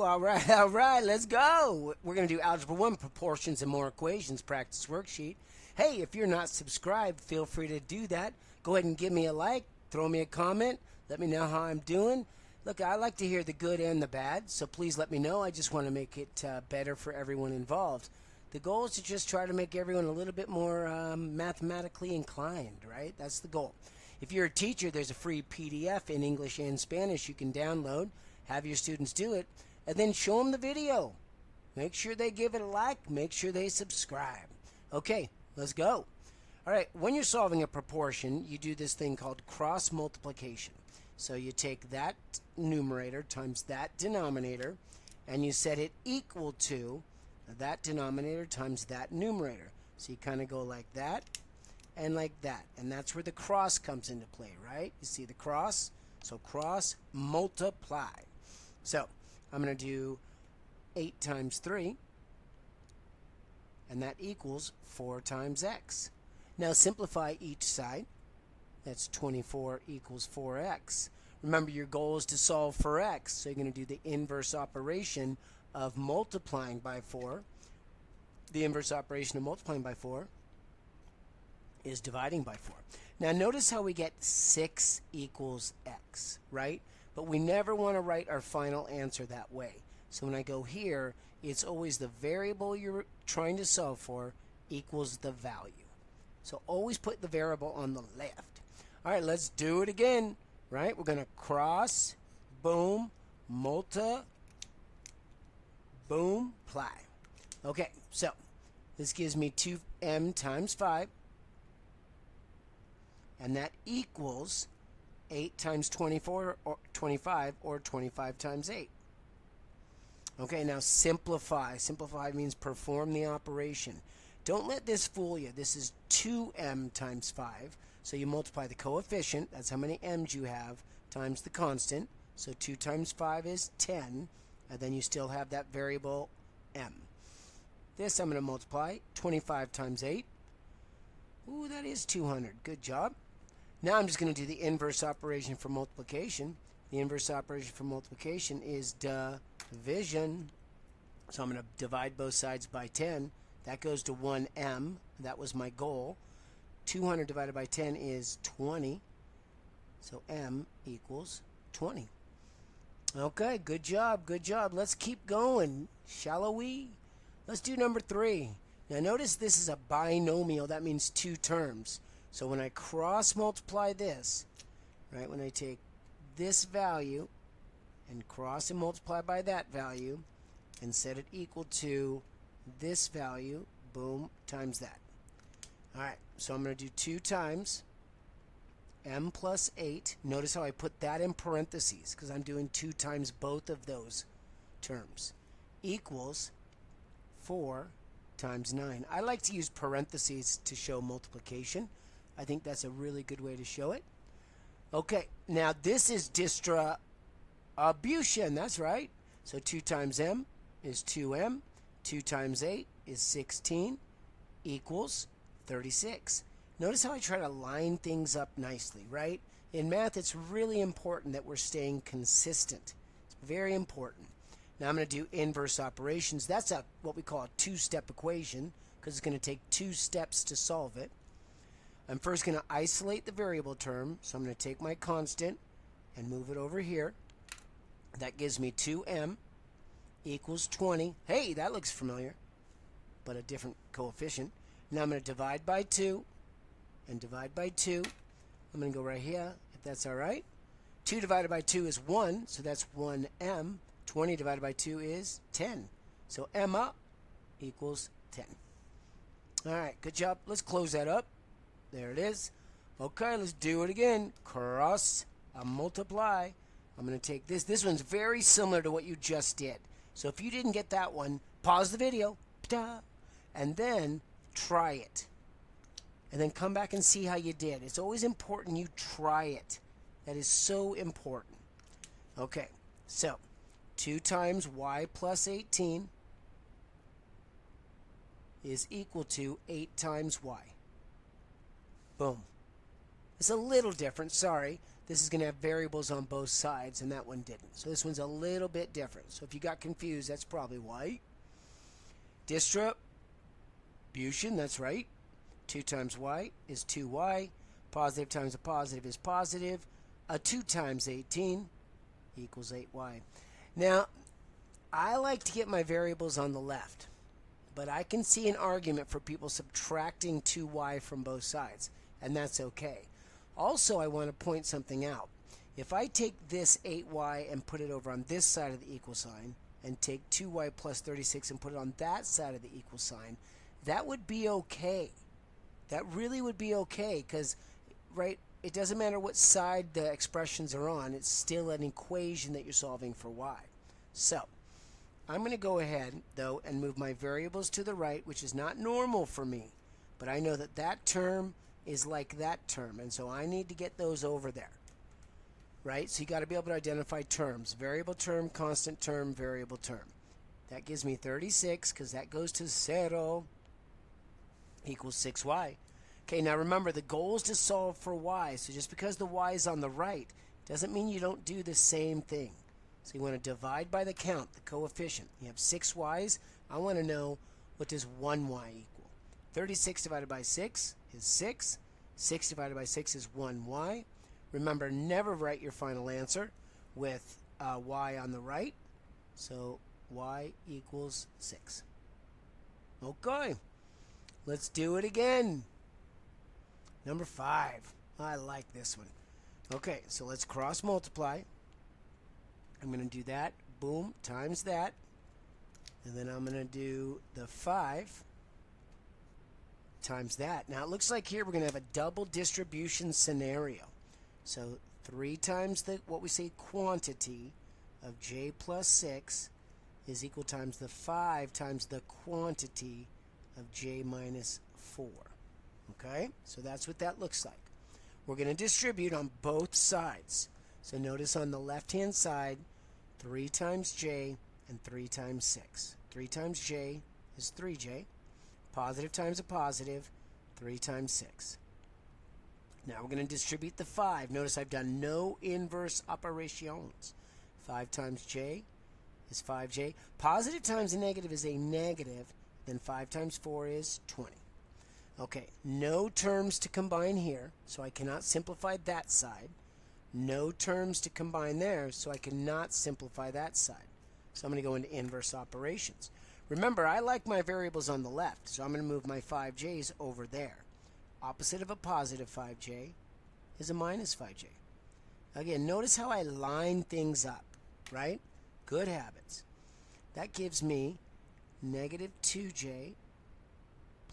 Woo! All right, let's go. We're going to do Algebra 1, Proportions and More Equations practice worksheet. Hey, if you're not subscribed, feel free to do that. Go ahead and give me a like, throw me a comment, let me know how I'm doing. Look, I like to hear the good and the bad, so please let me know. I just want to make it better for everyone involved. The goal is to just try to make everyone a little bit more mathematically inclined, right? That's the goal. If you're a teacher, there's a free PDF in English and Spanish you can download. Have your students do it, and then show them the video. Make sure they give it a like. Make sure they subscribe. Okay, let's go. All right, when you're solving a proportion, you do this thing called cross multiplication. So you take that numerator times that denominator, and you set it equal to that denominator times that numerator. So you kind of go like that and like that. And that's where the cross comes into play, right? You see the cross? So cross multiply. So I'm going to do 8 times 3, and that equals 4 times x. Now simplify each side. That's 24 equals 4x. Remember, your goal is to solve for x, so you're going to do the inverse operation of multiplying by 4. The inverse operation of multiplying by 4 is dividing by 4. Now notice how we get 6 equals x, right? But we never want to write our final answer that way. So when I go here, it's always the variable you're trying to solve for equals the value. So always put the variable on the left. All right, let's do it again, right? We're going to cross, boom, boom, ply. Okay, so this gives me 2m times 5, and that equals 8 times 24 or 25, or 25 times 8. Okay, now simplify. Simplify means perform the operation. Don't let this fool you. This is 2m times 5. So you multiply the coefficient, that's how many m's you have, times the constant. So 2 times 5 is 10, and then you still have that variable m. This I'm going to multiply 25 times 8. Ooh, that is 200. Good job. Now I'm just going to do the inverse operation for multiplication. The inverse operation for multiplication is division. So I'm going to divide both sides by 10. That goes to 1m. That was my goal. 200 divided by 10 is 20. So m equals 20. Okay, good job, good job. Let's keep going, shall we? Let's do number 3. Now notice this is a binomial. That means 2 terms. So when I cross multiply this, right, when I take this value and cross and multiply by that value and set it equal to this value, boom, times that. All right, so I'm going to do 2 times m plus 8. Notice how I put that in parentheses because I'm doing 2 times both of those terms, equals 4 times 9. I like to use parentheses to show multiplication. I think that's a really good way to show it. Okay, now this is distribution. That's right. So 2 times m is 2m. 2 times 8 is 16, equals 36. Notice how I try to line things up nicely, right? In math, it's really important that we're staying consistent. It's very important. Now I'm going to do inverse operations. That's what we call a 2-step equation because it's going to take 2 steps to solve it. I'm first going to isolate the variable term, so I'm going to take my constant and move it over here. That gives me 2m equals 20. Hey, that looks familiar, but a different coefficient. Now I'm going to divide by 2 and divide by 2. I'm going to go right here, if that's all right. 2 divided by 2 is 1, so that's 1m. 20 divided by 2 is 10. So m up equals 10. All right, good job. Let's close that up. There it is. Okay, let's do it again. Cross multiply. I'm going to take this. This one's very similar to what you just did. So if you didn't get that one, pause the video, and then try it. And then come back and see how you did. It's always important you try it. That is so important. Okay, so 2 times y plus 18 is equal to 8 times y. Boom. It's a little different, sorry. this is going to have variables on both sides, and that one didn't. So this one's a little bit different. So if you got confused, that's probably why. Distribution, that's right. 2 times y is 2y. Positive times a positive is positive. A 2 times 18 equals 8y. Now, I like to get my variables on the left, but I can see an argument for people subtracting 2y from both sides, and that's okay. Also, I want to point something out. If I take this 8y and put it over on this side of the equal sign, and take 2y plus 36 and put it on that side of the equal sign, that would be okay. That really would be okay, because, right, it doesn't matter what side the expressions are on, it's still an equation that you're solving for y. So, I'm going to go ahead, though, and move my variables to the right, which is not normal for me, but I know that that term is like that term, and so I need to get those over there. Right? So you got to be able to identify terms. Variable term, constant term, variable term. That gives me 36, because that goes to 0, equals 6y. Okay, now remember, the goal is to solve for y. So just because the y is on the right doesn't mean you don't do the same thing. So you want to divide by the count, the coefficient. You have 6 y's. I want to know, what does 1y equal? 36 divided by 6 is 6. 6 divided by 6 is 1y. Remember, never write your final answer with y on the right. So y equals 6. Okay, let's do it again. Number 5. I like this one. Okay, so let's cross multiply. I'm going to do that, boom, times that. And then I'm going to do the 5 times that. Now it looks like here we're going to have a double distribution scenario. So 3 times what we say quantity of j plus 6 is equal times the 5 times the quantity of j minus 4. Okay, so that's what that looks like. We're going to distribute on both sides. So notice on the left hand side, 3 times j and 3 times 6. 3 times j is 3j. Positive times a positive, 3 times 6. Now we're going to distribute the 5. Notice I've done no inverse operations. 5 times j is 5j. Positive times a negative is a negative. Then 5 times 4 is 20. Okay, no terms to combine here, so I cannot simplify that side. No terms to combine there, so I cannot simplify that side. So I'm going to go into inverse operations. Remember, I like my variables on the left, so I'm going to move my 5j's over there. Opposite of a positive 5j is a minus 5j. Again, notice how I line things up, right? Good habits. That gives me negative 2j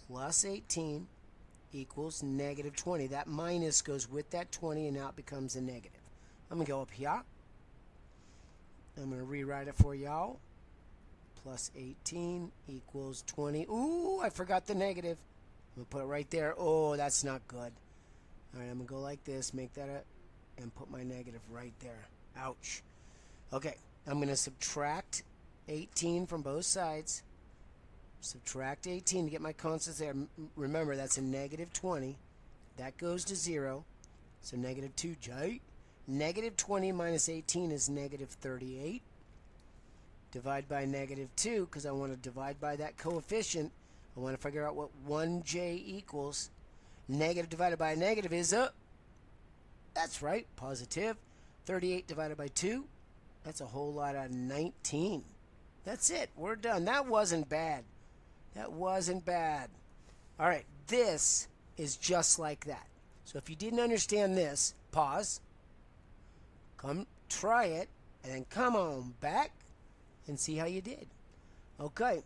plus 18 equals negative 20. That minus goes with that 20, and now it becomes a negative. I'm going to go up here. I'm going to rewrite it for y'all. Plus 18 equals 20. Ooh, I forgot the negative. I'm going to put it right there. Oh, that's not good. All right, I'm going to go like this, make that and put my negative right there. Ouch. Okay, I'm going to subtract 18 from both sides. Subtract 18 to get my constants there. Remember, that's a negative 20. That goes to 0. So negative 2j. Negative 20 minus 18 is negative 38. Divide by negative 2, because I want to divide by that coefficient. I want to figure out what 1j equals. Negative divided by a negative is a, that's right, positive. 38 divided by 2, that's a whole lot of 19. That's it. We're done. That wasn't bad. That wasn't bad. All right, this is just like that. So if you didn't understand this, pause, come try it, and then come on back and see how you did. Okay.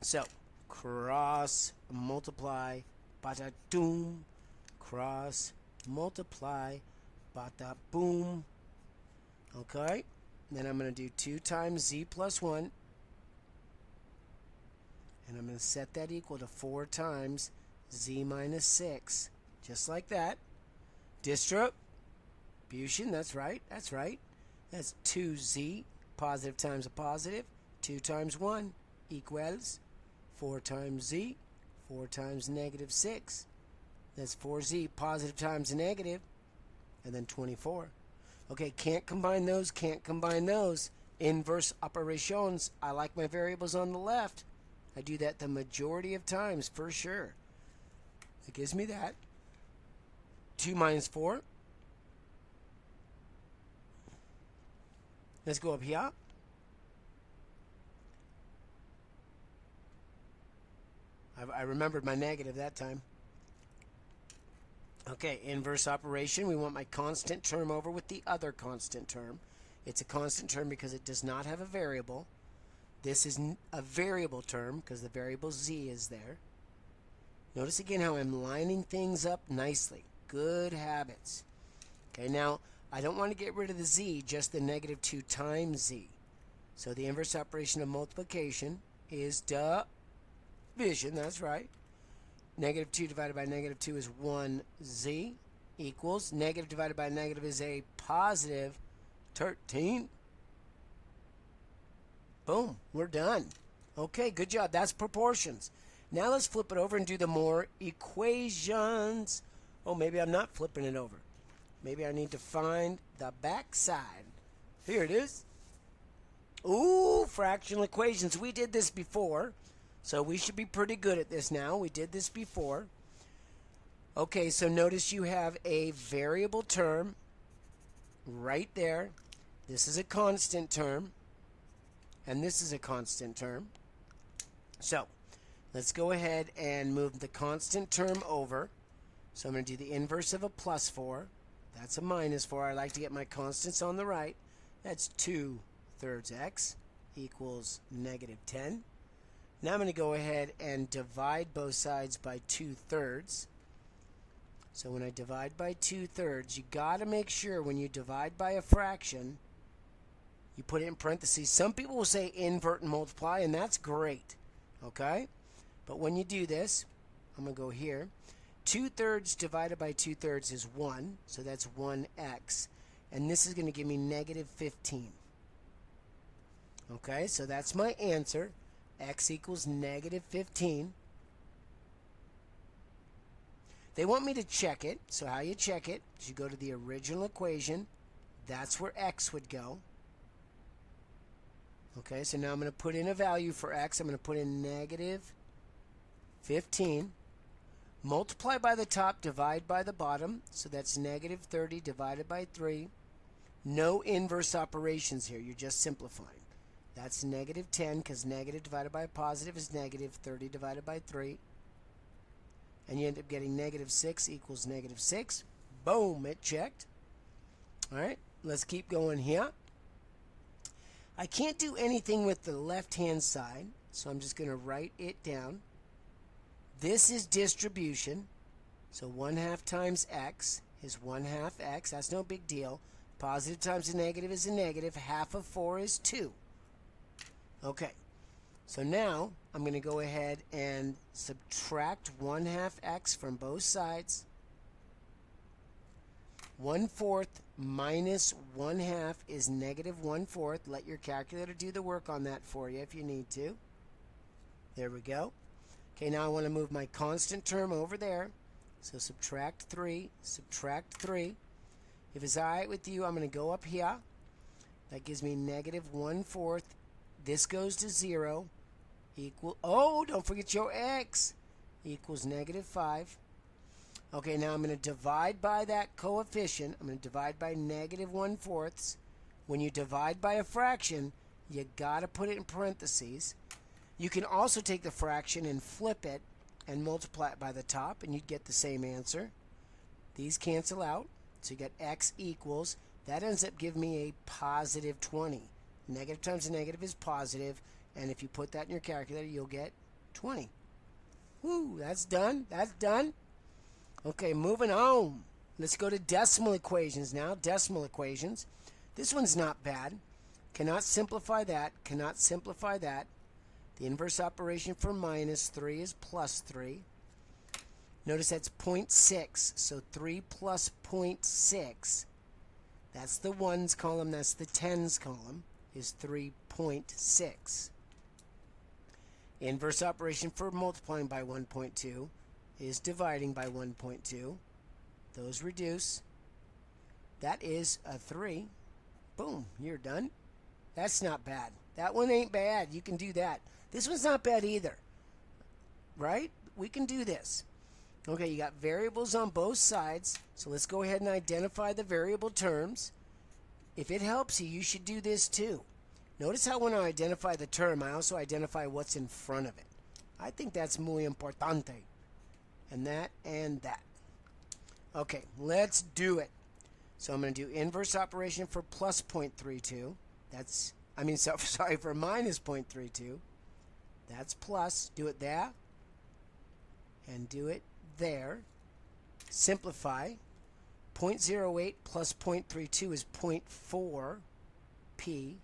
So, cross multiply, bada doom, cross multiply, bada boom. Okay. Then I'm going to do 2 times z plus 1. And I'm going to set that equal to 4 times z minus 6. Just like that. Distribution, that's right, that's right. That's 2z, positive times a positive. 2 times 1 equals 4 times z, 4 times negative 6. That's 4z, positive times a negative. and then 24. Okay, can't combine those, can't combine those. Inverse operations. I like my variables on the left. I do that the majority of times for sure. It gives me that. 2 minus 4. Let's go up here. I remembered my negative that time. Okay, inverse operation. We want my constant term over with the other constant term. It's a constant term because it does not have a variable. This is a variable term because the variable z is there. Notice again how I'm lining things up nicely. Good habits. Okay, now I don't want to get rid of the z, just the negative 2 times z. So the inverse operation of multiplication is division, that's right. Negative 2 divided by negative 2 is 1z equals negative divided by negative is a positive 13. Boom, we're done. Okay, good job. That's proportions. Now let's flip it over and do the more equations. Oh, maybe I'm not flipping it over. Maybe I need to find the back side. Here it is. Ooh, fractional equations. We did this before, so we should be pretty good at this now. We did this before. Okay, so notice you have a variable term right there. This is a constant term, and this is a constant term. So let's go ahead and move the constant term over. So I'm going to do the inverse of a plus 4. That's a minus 4. I like to get my constants on the right. That's 2/3 x equals negative 10. Now I'm going to go ahead and divide both sides by 2/3. So when I divide by 2/3, you got to make sure when you divide by a fraction, you put it in parentheses. Some people will say invert and multiply, and that's great. Okay? But when you do this, I'm going to go here. 2/3 divided by 2/3 is 1, so that's 1x. And this is going to give me negative 15. Okay, so that's my answer. X equals negative 15. They want me to check it, so how you check it is you go to the original equation. That's where x would go. Okay, so now I'm going to put in a value for x. I'm going to put in negative 15. Multiply by the top, divide by the bottom. So that's negative 30 divided by 3. No inverse operations here. You're just simplifying. That's negative 10 because negative divided by a positive is negative 30 divided by 3. And you end up getting negative 6 equals negative 6. Boom, it checked. All right, let's keep going here. I can't do anything with the left-hand side, so I'm just going to write it down. This is distribution, so 1/2 times x is 1/2 x. That's no big deal. Positive times a negative is a negative. Half of 4 is 2. Okay, so now I'm going to go ahead and subtract 1/2 x from both sides. 1/4 minus 1/2 is negative 1/4. Let your calculator do the work on that for you if you need to. There we go. Okay, now I want to move my constant term over there. So subtract 3, subtract 3. If it's all right with you, I'm going to go up here. That gives me negative 1/4. This goes to 0. Oh, don't forget your x. Equals negative 5. Okay, now I'm going to divide by that coefficient. I'm going to divide by negative 1/4. When you divide by a fraction, you got to put it in parentheses. You can also take the fraction and flip it and multiply it by the top, and you'd get the same answer. These cancel out, so you get x equals. That ends up giving me a positive 20. Negative times a negative is positive, and if you put that in your calculator, you'll get 20. Woo, that's done. That's done. Okay, moving on. Let's go to decimal equations now. Decimal equations. This one's not bad. Cannot simplify that. Cannot simplify that. The inverse operation for minus 3 is plus 3. Notice that's 0.6. So 3 plus 0.6. That's the ones column. That's the tens column. Is 3.6. Inverse operation for multiplying by 1.2 is dividing by 1.2. Those reduce. That is a 3. Boom, you're done. That's not bad. That one ain't bad. You can do that. This one's not bad either. Right? We can do this. Okay, you got variables on both sides. So let's go ahead and identify the variable terms. If it helps you, you should do this too. Notice how when I identify the term, I also identify what's in front of it. I think that's muy importante. And that and that. Okay, let's do it. So I'm going to do inverse operation for plus 0.32. Sorry, for minus 0.32. That's plus. Do it there. And do it there. Simplify. 0.08 plus 0.32 is 0.4. P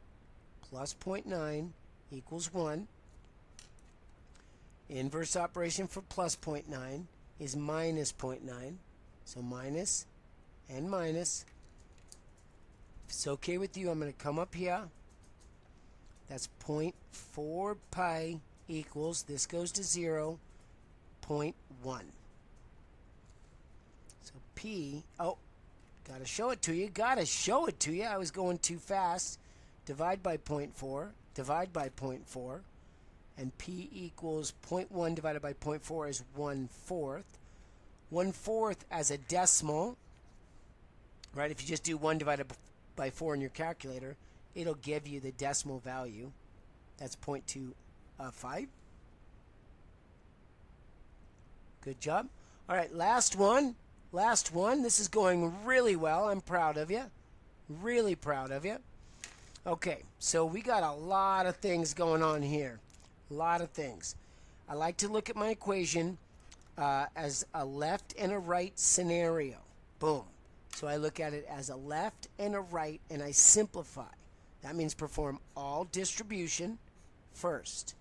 plus 0.9 equals 1. Inverse operation for plus 0.9 is minus 0.9. So minus and minus. If it's okay with you, I'm going to come up here. That's 0.4 pi equals, this goes to 0, 0.1. So P, gotta show it to you. I was going too fast. Divide by 0.4, divide by 0.4, and P equals 0.1 divided by 0.4 is 1/4. 1/4 as a decimal, right? If you just do 1 divided by 4 in your calculator, it'll give you the decimal value. That's 0.25. Good job. All right, last one. This is going really well. I'm proud of you. Really proud of you. Okay, so we got a lot of things going on here. A lot of things. I like to look at my equation as a left and a right scenario. Boom. So I look at it as a left and a right, and I simplify. That means perform all distribution first.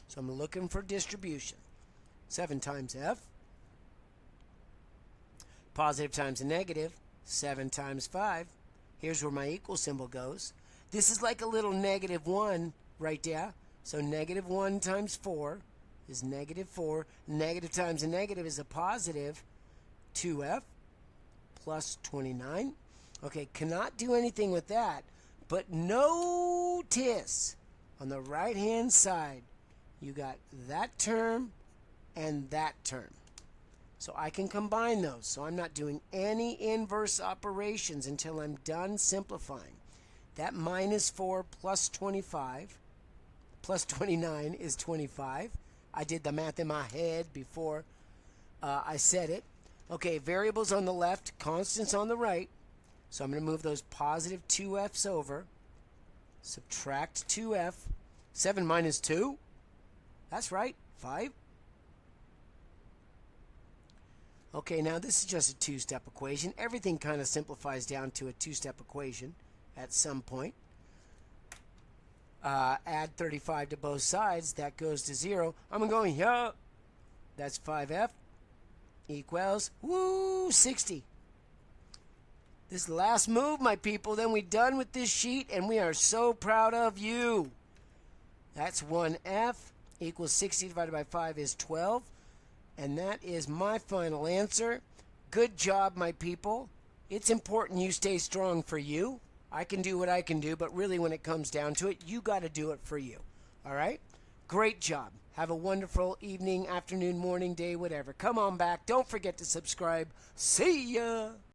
So I'm looking for distribution. 7 times f. Positive times a negative. 7 times 5. Here's where my equal symbol goes. This is like a little -1 right there. So -1 times 4 is -4. Negative times a negative is a positive 2f plus 29. Okay, cannot do anything with that. But notice on the right-hand side, you got that term and that term. So I can combine those. So I'm not doing any inverse operations until I'm done simplifying. That -4 plus 25 plus 29 is 25. I did the math in my head before I said it. Okay, variables on the left, constants on the right. So I'm going to move those positive 2f's over. Subtract 2f. 7 minus 2. That's right, 5. Okay, now this is just a two-step equation. Everything kind of simplifies down to a two-step equation at some point. Add 35 to both sides. That goes to 0. I'm going here. That's 5f equals, 60. This is the last move, my people. Then we're done with this sheet, and we are so proud of you. That's 1f equals 60 divided by 5 is 12. And that is my final answer. Good job, my people. It's important you stay strong for you. I can do what I can do, but really when it comes down to it, you got to do it for you. All right? Great job. Have a wonderful evening, afternoon, morning, day, whatever. Come on back. Don't forget to subscribe. See ya.